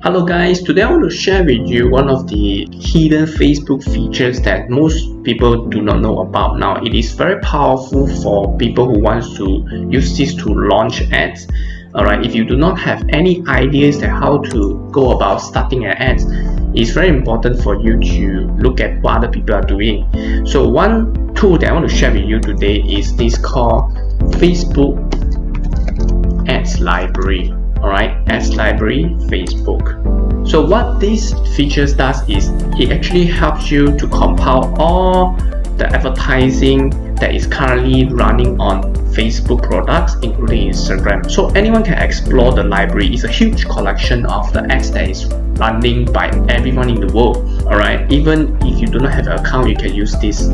Hello guys, today I want to share with you one of the hidden Facebook features that most people do not know about. Now, it is very powerful for people who want to use this to launch ads. Alright, if you do not have any ideas that how to go about starting an ads, it's very important for you to look at what other people are doing. So one tool that I want to share with you today is this called Facebook Ads Library. Alright, Ads Library Facebook. So what this features does is it actually helps you to compile all the advertising that is currently running on Facebook products, including Instagram. So anyone can explore the library. It's a huge collection of the ads that is running by everyone in the world. Alright, even if you do not have an account, you can use this.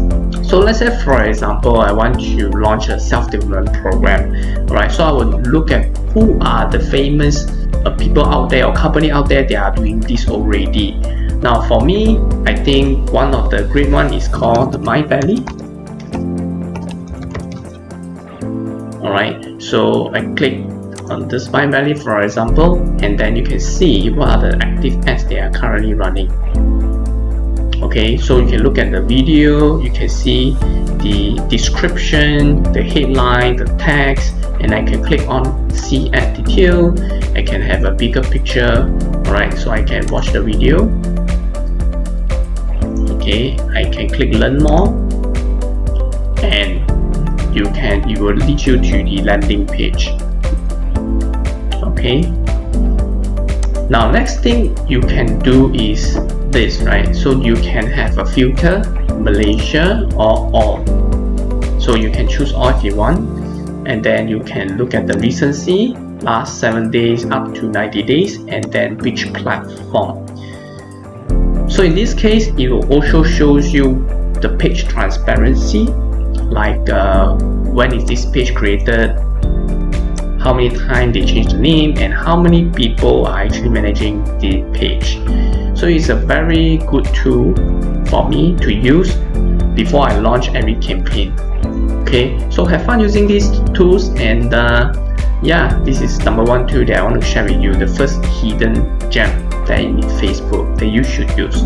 So let's say, for example, I want to launch a self-development program. Alright, so I would look at who are the famous people out there or company out there that are doing this already. Now for me, I think one of the great one is called the Mind Valley. Alright, so I click on this Mind Valley for example, and then you can see what are the active ads they are currently running. Okay, so you can look at the video, you can see the description, the headline, the text, and I can click on see ad detail. I can have a bigger picture. Alright, so I can watch the video. Okay, I can click learn more, and it will lead you to the landing page. Okay, now next thing you can do is this, right? So you can have a filter Malaysia or all. So you can choose all if you want, and then you can look at the recency, last 7 days up to 90 days, and then which platform. So in this case, it will also shows you the page transparency, like when is this page created, how many times they change the name, and how many people are actually managing the page. So it's a very good tool for me to use before I launch every campaign. Okay, so have fun using these tools, and yeah, this is number one tool that I want to share with you, the first hidden gem that in Facebook that you should use.